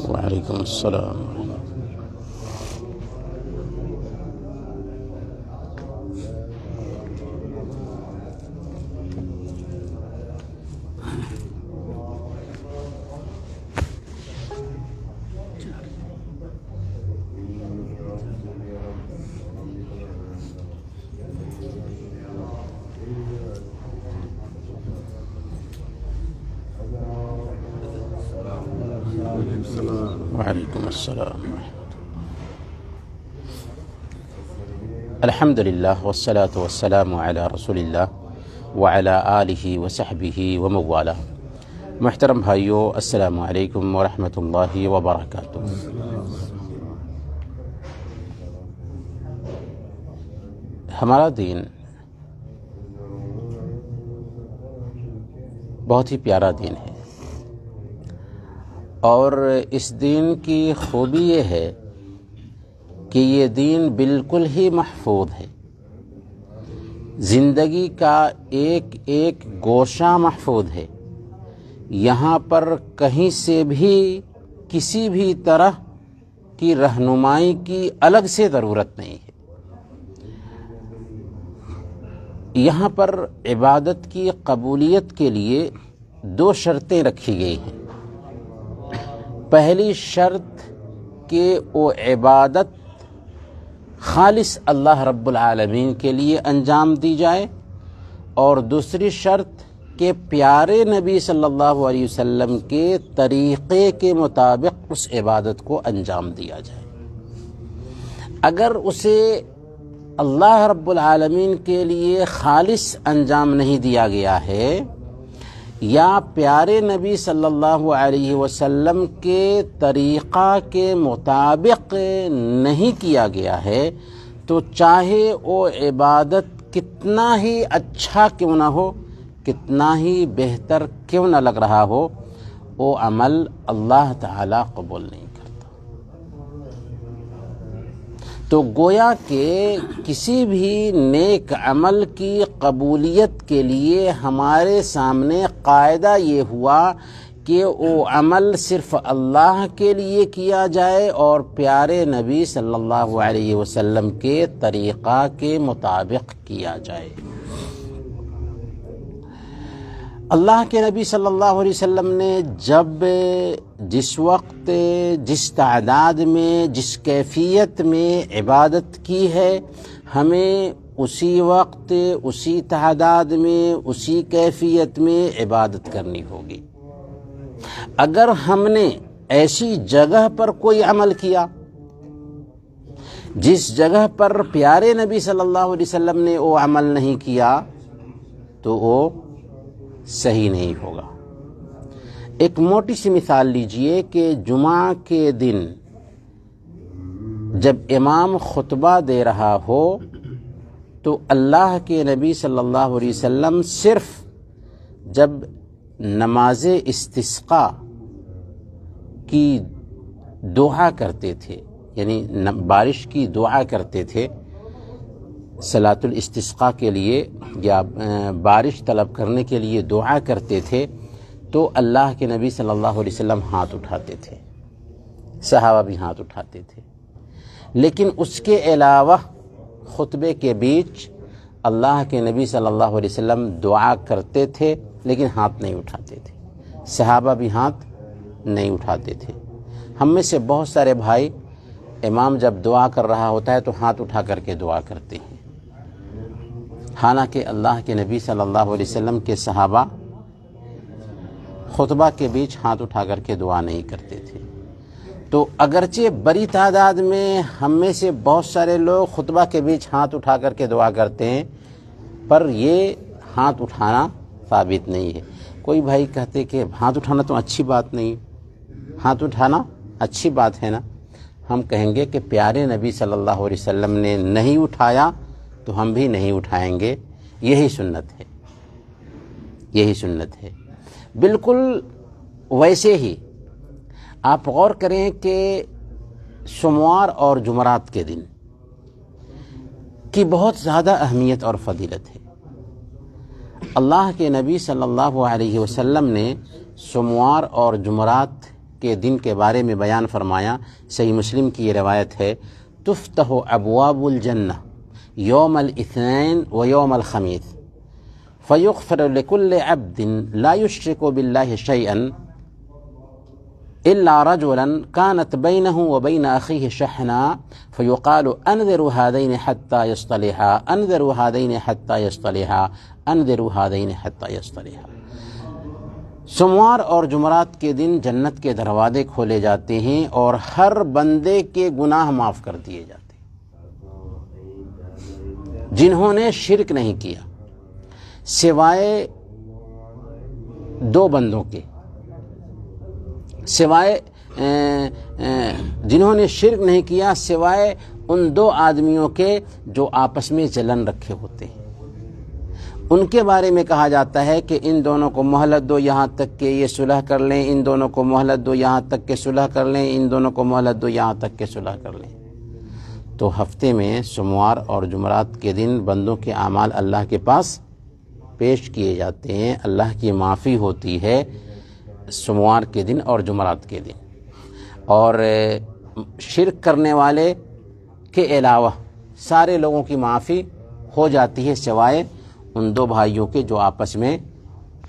وعلیکم السلام۔ وعلیکم السلام۔ الحمد للہ والصلاة والسلام علی رسول اللہ وعلی آلہ وصحبہ ومن والہ۔ محترم بھائیو، السلام علیکم ورحمۃ اللہ وبرکاتہ۔ ہمارا دین بہت ہی پیارا دین ہے، اور اس دین کی خوبی یہ ہے کہ یہ دین بالکل ہی محفوظ ہے۔ زندگی کا ایک ایک گوشہ محفوظ ہے۔ یہاں پر کہیں سے بھی کسی بھی طرح کی رہنمائی کی الگ سے ضرورت نہیں ہے۔ یہاں پر عبادت کی قبولیت کے لیے دو شرطیں رکھی گئی ہیں۔ پہلی شرط کہ وہ عبادت خالص اللہ رب العالمین کے لیے انجام دی جائے، اور دوسری شرط کہ پیارے نبی صلی اللہ علیہ وسلم کے طریقے کے مطابق اس عبادت کو انجام دیا جائے۔ اگر اسے اللہ رب العالمین کے لیے خالص انجام نہیں دیا گیا ہے، یا پیارے نبی صلی اللہ علیہ وسلم کے طریقہ کے مطابق نہیں کیا گیا ہے، تو چاہے وہ عبادت کتنا ہی اچھا کیوں نہ ہو، کتنا ہی بہتر کیوں نہ لگ رہا ہو، وہ عمل اللہ تعالی قبول نہیں کرتا۔ تو گویا کہ کسی بھی نیک عمل کی قبولیت کے لیے ہمارے سامنے قاعدہ یہ ہوا کہ وہ عمل صرف اللہ کے لیے کیا جائے اور پیارے نبی صلی اللہ علیہ وسلم کے طریقہ کے مطابق کیا جائے۔ اللہ کے نبی صلی اللہ علیہ وسلم نے جب جس وقت جس تعداد میں جس کیفیت میں عبادت کی ہے، ہمیں اسی وقت اسی تعداد میں اسی کیفیت میں عبادت کرنی ہوگی۔ اگر ہم نے ایسی جگہ پر کوئی عمل کیا جس جگہ پر پیارے نبی صلی اللہ علیہ وسلم نے وہ عمل نہیں کیا، تو وہ صحیح نہیں ہوگا۔ ایک موٹی سی مثال لیجئے کہ جمعہ کے دن جب امام خطبہ دے رہا ہو تو اللہ کے نبی صلی اللہ علیہ وسلم صرف جب نماز استسقاء کی دعا کرتے تھے، یعنی بارش کی دعا کرتے تھے، صلاۃ الاستسقاء کے لیے یا بارش طلب کرنے کے لیے دعا کرتے تھے، تو اللہ کے نبی صلی اللہ علیہ وسلم ہاتھ اٹھاتے تھے، صحابہ بھی ہاتھ اٹھاتے تھے۔ لیکن اس کے علاوہ خطبے کے بیچ اللہ کے نبی صلی اللہ علیہ وسلم دعا کرتے تھے، لیکن ہاتھ نہیں اٹھاتے تھے، صحابہ بھی ہاتھ نہیں اٹھاتے تھے۔ ہم میں سے بہت سارے بھائی امام جب دعا کر رہا ہوتا ہے تو ہاتھ اٹھا کر کے دعا کرتے ہیں، حالانکہ اللہ کے نبی صلی اللہ علیہ وسلم کے صحابہ خطبہ کے بیچ ہاتھ اٹھا کر کے دعا نہیں کرتے تھے۔ تو اگرچہ بڑی تعداد میں ہم میں سے بہت سارے لوگ خطبہ کے بیچ ہاتھ اٹھا کر کے دعا کرتے ہیں، پر یہ ہاتھ اٹھانا ثابت نہیں ہے۔ کوئی بھائی کہتے کہ ہاتھ اٹھانا تو اچھی بات نہیں، ہاتھ اٹھانا اچھی بات ہے نا۔ ہم کہیں گے کہ پیارے نبی صلی اللہ علیہ وسلم نے نہیں اٹھایا تو ہم بھی نہیں اٹھائیں گے، یہی سنت ہے، یہی سنت ہے۔ بالکل ویسے ہی آپ غور کریں کہ سوموار اور جمعرات کے دن کی بہت زیادہ اہمیت اور فضیلت ہے۔ اللہ کے نبی صلی اللہ علیہ وسلم نے سوموار اور جمعرات کے دن کے بارے میں بیان فرمایا، صحیح مسلم کی یہ روایت ہے، تفتح ابواب الجنہ یوم الاثنین و یوم الخمیس فیغفر لکل عبد لا یشرک باللہ شیئا إلا رجلا كانت بينه وبين أخيه شحنا فيقال أنذروا هذين حتى يصطلحا أنذروا هذين حتى يصطلحا أنذروا هذين حتى يصطلحا۔ سوموار اور جمعرات کے دن جنت کے دروازے کھولے جاتے ہیں اور ہر بندے کے گناہ معاف کر دیے جاتے ہیں جنہوں نے شرک نہیں کیا، سوائے دو بندوں کے، سوائے جنہوں نے شرک نہیں کیا سوائے ان دو آدمیوں کے جو آپس میں جلن رکھے ہوتے ہیں۔ ان کے بارے میں کہا جاتا ہے کہ ان دونوں کو مہلت دو یہاں تک کہ یہ صلح کر لیں، ان دونوں کو مہلت دو یہاں تک کہ صلح کر لیں، ان دونوں کو مہلت دو یہاں تک کہ صلح کر لیں۔ تو ہفتے میں سوموار اور جمعرات کے دن بندوں کے اعمال اللہ کے پاس پیش کیے جاتے ہیں، اللہ کی معافی ہوتی ہے سوموار کے دن اور جمعرات کے دن، اور شرک کرنے والے کے علاوہ سارے لوگوں کی معافی ہو جاتی ہے سوائے ان دو بھائیوں کے جو آپس میں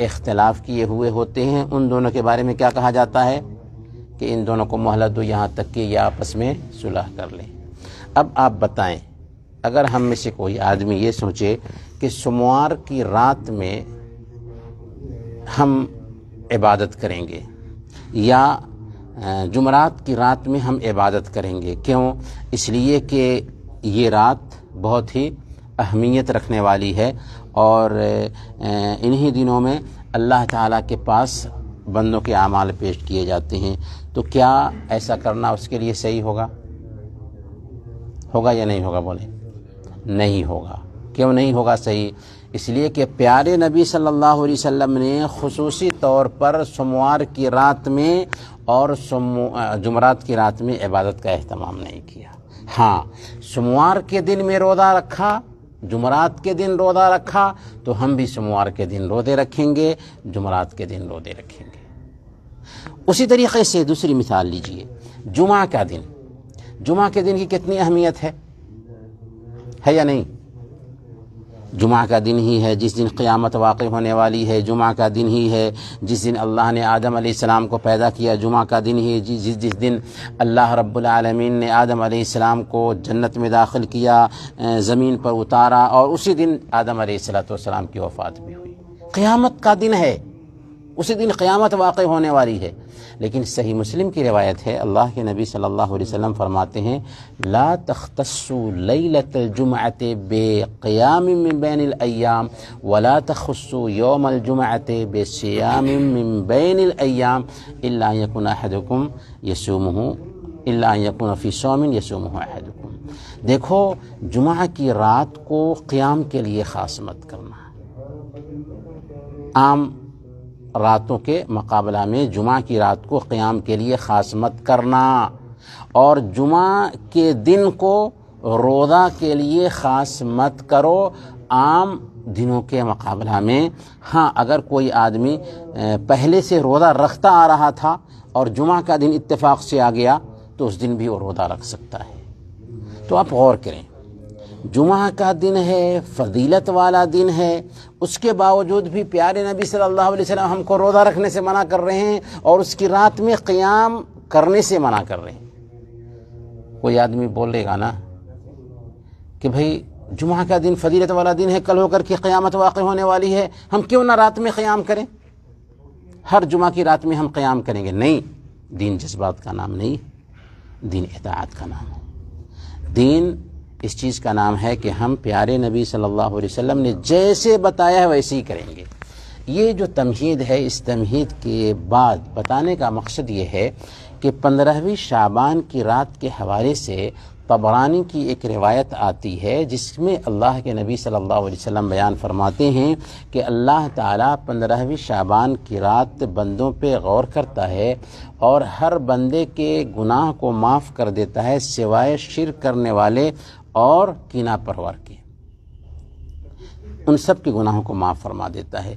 اختلاف کیے ہوئے ہوتے ہیں۔ ان دونوں کے بارے میں کیا کہا جاتا ہے کہ ان دونوں کو مہلت دو یہاں تک کہ یہ آپس میں صلح کر لیں۔ اب آپ بتائیں، اگر ہم میں سے کوئی آدمی یہ سوچے کہ سوموار کی رات میں ہم عبادت کریں گے یا جمعرات کی رات میں ہم عبادت کریں گے، کیوں؟ اس لیے کہ یہ رات بہت ہی اہمیت رکھنے والی ہے اور انہی دنوں میں اللہ تعالیٰ کے پاس بندوں کے اعمال پیش کیے جاتے ہیں، تو کیا ایسا کرنا اس کے لیے صحیح ہوگا یا نہیں ہوگا؟ بولیں، نہیں ہوگا۔ کیوں نہیں ہوگا صحیح؟ اس لیے کہ پیارے نبی صلی اللہ علیہ وسلم نے خصوصی طور پر سوموار کی رات میں اور جمعرات کی رات میں عبادت کا اہتمام نہیں کیا۔ ہاں، سوموار کے دن میں روزہ رکھا، جمعرات کے دن روزہ رکھا، تو ہم بھی سوموار کے دن روزے رکھیں گے، جمعرات کے دن روزے رکھیں گے۔ اسی طریقے سے دوسری مثال لیجئے، جمعہ کا دن، جمعہ کے دن کی کتنی اہمیت ہے یا نہیں؟ جمعہ کا دن ہی ہے جس دن قیامت واقع ہونے والی ہے، جمعہ کا دن ہی ہے جس دن اللہ نے آدم علیہ السلام کو پیدا کیا، جمعہ کا دن ہی جس دن اللہ رب العالمین نے آدم علیہ السلام کو جنت میں داخل کیا، زمین پر اتارا، اور اسی دن آدم علیہ السلام کی وفات بھی ہوئی۔ قیامت کا دن ہے، اسی دن قیامت واقع ہونے والی ہے۔ لیکن صحیح مسلم کی روایت ہے، اللہ کے نبی صلی اللہ علیہ وسلم فرماتے ہیں، لا تختصوا لیلۃ الجمعۃ بقیام من بین الایام ولا تخصوا یوم الجمعۃ بصیام من بین الایام الا ان یکن احدکم یصومہ الا ان یکن فی صوم یصومہ احدکم۔ دیکھو، جمعہ کی رات کو قیام کے لیے خاص مت کرنا، عام راتوں کے مقابلہ میں جمعہ کی رات کو قیام کے لیے خاص مت کرنا، اور جمعہ کے دن کو روزہ کے لیے خاص مت کرو عام دنوں کے مقابلہ میں۔ ہاں، اگر کوئی آدمی پہلے سے روزہ رکھتا آ رہا تھا اور جمعہ کا دن اتفاق سے آ گیا تو اس دن بھی وہ روزہ رکھ سکتا ہے۔ تو آپ غور کریں، جمعہ کا دن ہے، فضیلت والا دن ہے، اس کے باوجود بھی پیارے نبی صلی اللہ علیہ وسلم ہم کو روزہ رکھنے سے منع کر رہے ہیں اور اس کی رات میں قیام کرنے سے منع کر رہے ہیں۔ کوئی آدمی بولے گا نا کہ بھئی جمعہ کا دن فضیلت والا دن ہے، کل ہو کر کے قیامت واقع ہونے والی ہے، ہم کیوں نہ رات میں قیام کریں، ہر جمعہ کی رات میں ہم قیام کریں گے؟ نہیں، دین جذبات کا نام نہیں، دین اطاعت کا نام ہے۔ دین اس چیز کا نام ہے کہ ہم پیارے نبی صلی اللہ علیہ وسلم نے جیسے بتایا ہے ویسے ہی کریں گے۔ یہ جو تمہید ہے، اس تمہید کے بعد بتانے کا مقصد یہ ہے کہ 15ویں شعبان کی رات کے حوالے سے طبرانی کی ایک روایت آتی ہے جس میں اللہ کے نبی صلی اللہ علیہ وسلم بیان فرماتے ہیں کہ اللہ تعالیٰ 15ویں شعبان کی رات بندوں پہ غور کرتا ہے اور ہر بندے کے گناہ کو معاف کر دیتا ہے سوائے شرک کرنے والے اور کینہ پرور کے، ان سب کے گناہوں کو معاف فرما دیتا ہے۔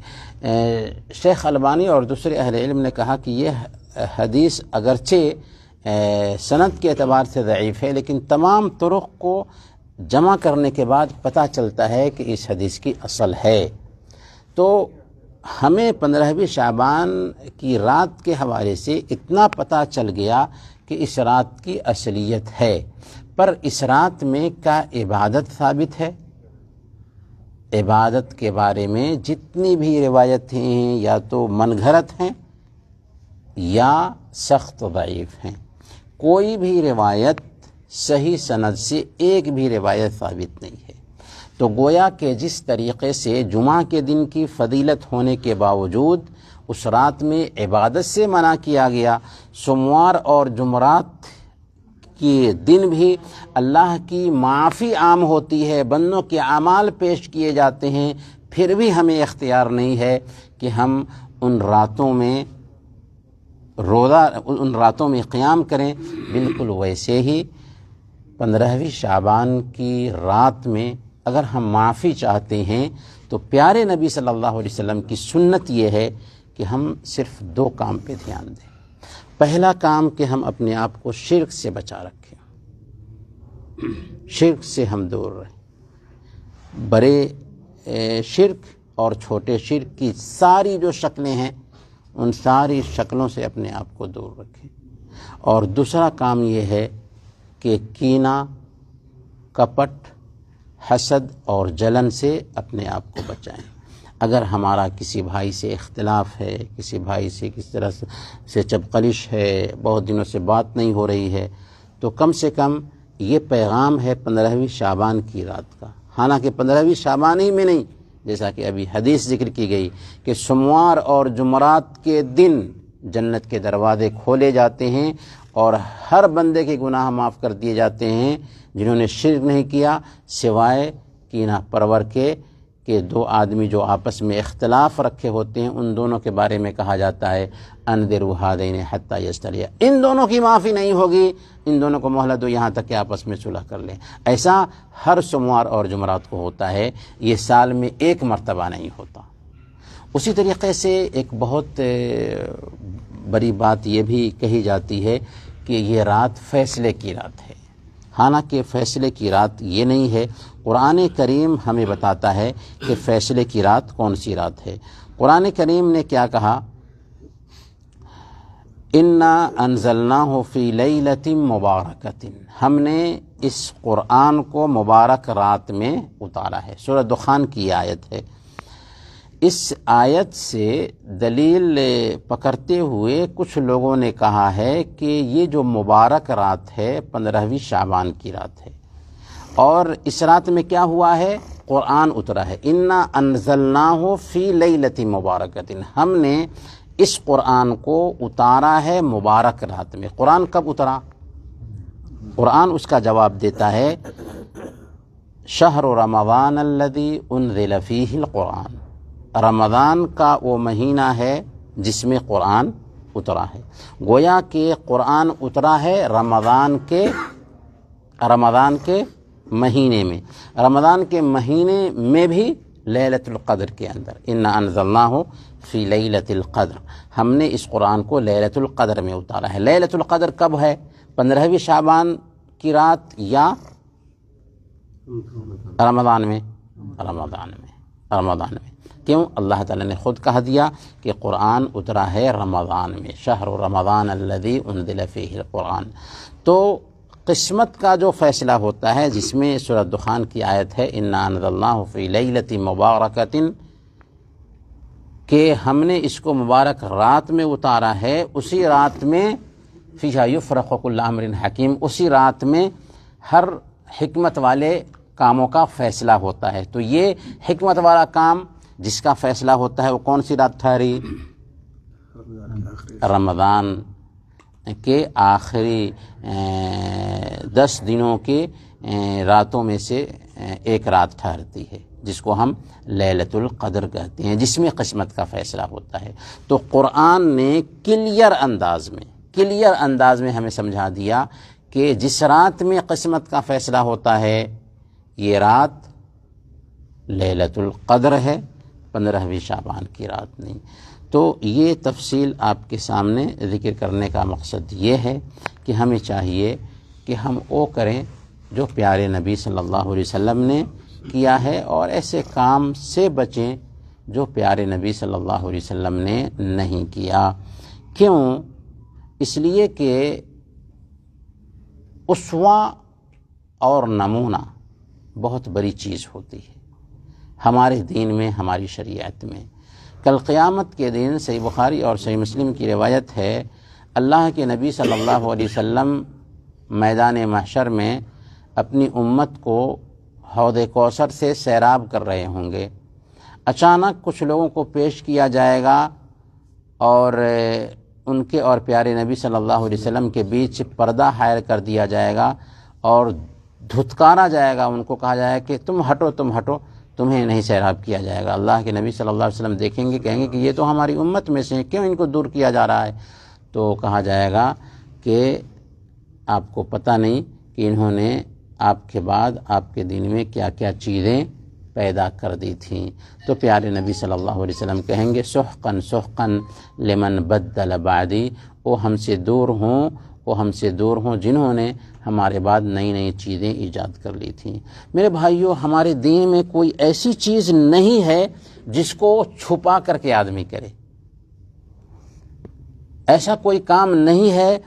شیخ البانی اور دوسرے اہل علم نے کہا کہ یہ حدیث اگرچہ سند کے اعتبار سے ضعیف ہے، لیکن تمام طرق کو جمع کرنے کے بعد پتہ چلتا ہے کہ اس حدیث کی اصل ہے۔ تو ہمیں 15ویں شعبان کی رات کے حوالے سے اتنا پتہ چل گیا کہ اس رات کی اصلیت ہے، پر اس رات میں کیا عبادت ثابت ہے؟ عبادت کے بارے میں جتنی بھی روایتیں ہیں یا تو من گھڑت ہیں یا سخت ضعیف ہیں، کوئی بھی روایت صحیح سند سے ایک بھی روایت ثابت نہیں ہے۔ تو گویا کہ جس طریقے سے جمعہ کے دن کی فضیلت ہونے کے باوجود اس رات میں عبادت سے منع کیا گیا، سوموار اور جمعرات کے دن بھی اللہ کی معافی عام ہوتی ہے، بندوں کے اعمال پیش کیے جاتے ہیں، پھر بھی ہمیں اختیار نہیں ہے کہ ہم ان راتوں میں ان راتوں میں قیام کریں۔ بالکل ویسے ہی 15ویں شعبان کی رات میں اگر ہم معافی چاہتے ہیں تو پیارے نبی صلی اللہ علیہ وسلم کی سنت یہ ہے کہ ہم صرف 2 کام پہ دھیان دیں۔ پہلا کام کہ ہم اپنے آپ کو شرک سے بچا رکھیں، شرک سے ہم دور رہیں، بڑے شرک اور چھوٹے شرک کی ساری جو شکلیں ہیں ان ساری شکلوں سے اپنے آپ کو دور رکھیں۔ اور دوسرا کام یہ ہے کہ کینہ، کپٹ، حسد اور جلن سے اپنے آپ کو بچائیں۔ اگر ہمارا کسی بھائی سے اختلاف ہے، کسی بھائی سے کس طرح سے چبقلش ہے، بہت دنوں سے بات نہیں ہو رہی ہے، تو کم سے کم یہ پیغام ہے 15ویں شعبان کی رات کا، حالانکہ 15ویں شعبان ہی میں نہیں، جیسا کہ ابھی حدیث ذکر کی گئی کہ سوموار اور جمعرات کے دن جنت کے دروازے کھولے جاتے ہیں اور ہر بندے کے گناہ معاف کر دیے جاتے ہیں جنہوں نے شرک نہیں کیا، سوائے کینہ پرور کے کہ 2 آدمی جو آپس میں اختلاف رکھے ہوتے ہیں ان دونوں کے بارے میں کہا جاتا ہے انذروا ھذین حتی یصطلحا، ان دونوں کی معافی نہیں ہوگی، ان دونوں کو مہلت دو یہاں تک کہ آپس میں صلح کر لیں۔ ایسا ہر سوموار اور جمعرات کو ہوتا ہے، یہ سال میں 1 مرتبہ نہیں ہوتا۔ اسی طریقے سے ایک بہت بڑی بات یہ بھی کہی جاتی ہے کہ یہ رات فیصلے کی رات ہے، حالانکہ فیصلے کی رات یہ نہیں ہے۔ قرآن کریم ہمیں بتاتا ہے کہ فیصلے کی رات کون سی رات ہے۔ قرآن کریم نے کیا کہا؟ انا انزلناہ فی لیلۃ مبارکۃ، ہم نے اس قرآن کو مبارک رات میں اتارا ہے۔ سورہ دخان کی آیت ہے۔ اس آیت سے دلیل پکڑتے ہوئے کچھ لوگوں نے کہا ہے کہ یہ جو مبارک رات ہے 15ویں شعبان کی رات ہے، اور اس رات میں کیا ہوا ہے؟ قرآن اترا ہے۔ انا انزلناہ فی لیلۃ مبارکۃ، ہم نے اس قرآن کو اتارا ہے مبارک رات میں۔ قرآن کب اترا؟ قرآن اس کا جواب دیتا ہے شہر رمضان الذی انزل فیہ القرآن، رمضان کا وہ مہینہ ہے جس میں قرآن اترا ہے۔ گویا کہ قرآن اترا ہے رمضان کے مہینے میں، رمضان کے مہینے میں بھی لیلۃ القدر کے اندر۔ انا انزلناہ فی لیلۃ القدر، ہم نے اس قرآن کو لیلۃ القدر میں اتارا ہے۔ لیلۃ القدر کب ہے؟ 15ویں شعبان کی رات یا رمضان میں؟ رمضان میں۔ کیوں؟ اللہ تعالیٰ نے خود کہہ دیا کہ قرآن اترا ہے رمضان میں، شہر رمضان الذی انزل فیہ القرآن۔ تو قسمت کا جو فیصلہ ہوتا ہے، جس میں سورہ دخان کی آیت ہے انا انزلناہ فی لیلۃ مبارکۃ، کہ ہم نے اس کو مبارک رات میں اتارا ہے، اسی رات میں فیہا یفرق کل امر حکیم، اسی رات میں ہر حکمت والے کاموں کا فیصلہ ہوتا ہے۔ تو یہ حکمت والا کام جس کا فیصلہ ہوتا ہے وہ کون سی رات ٹھہری؟ رمضان کے آخری 10 دنوں کے راتوں میں سے ایک رات ٹھہرتی ہے، جس کو ہم لیلۃ القدر کہتے ہیں، جس میں قسمت کا فیصلہ ہوتا ہے۔ تو قرآن نے کلیئر انداز میں ہمیں سمجھا دیا کہ جس رات میں قسمت کا فیصلہ ہوتا ہے یہ رات لیلۃ القدر ہے، 15ویں شعبان کی رات نہیں۔ تو یہ تفصیل آپ کے سامنے ذکر کرنے کا مقصد یہ ہے کہ ہمیں چاہیے کہ ہم وہ کریں جو پیارے نبی صلی اللہ علیہ وسلم نے کیا ہے، اور ایسے کام سے بچیں جو پیارے نبی صلی اللہ علیہ وسلم نے نہیں کیا۔ کیوں؟ اس لیے کہ اسوہ اور نمونہ بہت بڑی چیز ہوتی ہے ہمارے دین میں، ہماری شریعت میں۔ کل قیامت کے دن صحیح بخاری اور صحیح مسلم کی روایت ہے، اللہ کے نبی صلی اللہ علیہ وسلم میدان محشر میں اپنی امت کو حوض کوثر سے سیراب کر رہے ہوں گے۔ اچانک کچھ لوگوں کو پیش کیا جائے گا اور ان کے اور پیارے نبی صلی اللہ علیہ وسلم کے بیچ پردہ حائل کر دیا جائے گا اور دھتکارا جائے گا، ان کو کہا جائے گا کہ تم ہٹو، تمہیں نہیں سیراب کیا جائے گا۔ اللہ کے نبی صلی اللہ علیہ وسلم دیکھیں گے، کہیں گے کہ یہ تو ہماری امت میں سے ہیں، کیوں ان کو دور کیا جا رہا ہے؟ تو کہا جائے گا کہ آپ کو پتہ نہیں کہ انہوں نے آپ کے بعد آپ کے دین میں کیا کیا چیزیں پیدا کر دی تھیں۔ تو پیارے نبی صلی اللہ علیہ وسلم کہیں گے سحقاً سحقاً لمن بدل بعدی، وہ ہم سے دور ہوں جنہوں نے ہمارے بعد نئی نئی چیزیں ایجاد کر لی تھیں۔ میرے بھائیو، ہمارے دین میں کوئی ایسی چیز نہیں ہے جس کو چھپا کر کے آدمی کرے، ایسا کوئی کام نہیں ہے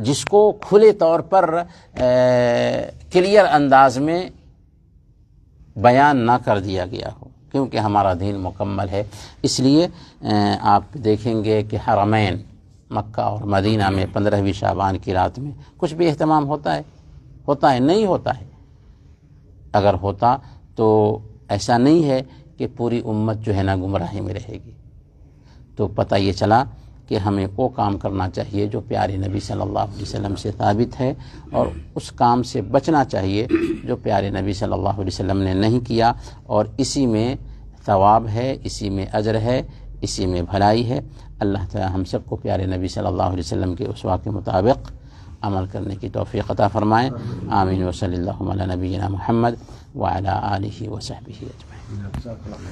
جس کو کھلے طور پر کلیئر انداز میں بیان نہ کر دیا گیا ہو، کیونکہ ہمارا دین مکمل ہے۔ اس لیے آپ دیکھیں گے کہ حرمین مکہ اور مدینہ میں 15ویں شعبان کی رات میں کچھ بھی اہتمام ہوتا ہے؟ نہیں ہوتا ہے۔ اگر ہوتا تو ایسا نہیں ہے کہ پوری امت جو ہے نا گمراہی میں رہے گی۔ تو پتہ یہ چلا کہ ہمیں وہ کام کرنا چاہیے جو پیارے نبی صلی اللہ علیہ وسلم سے ثابت ہے، اور اس کام سے بچنا چاہیے جو پیارے نبی صلی اللہ علیہ وسلم نے نہیں کیا، اور اسی میں ثواب ہے، اسی میں اجر ہے، اسی میں بھلائی ہے۔ اللہ تعالی ہم سب کو پیارے نبی صلی اللہ علیہ وسلم کے اسوہ کے مطابق عمل کرنے کی توفیق عطا فرمائے۔ آمین۔ وصلی اللہ علی نبینا محمد وعلی آلہ وصحبہ اجمعین۔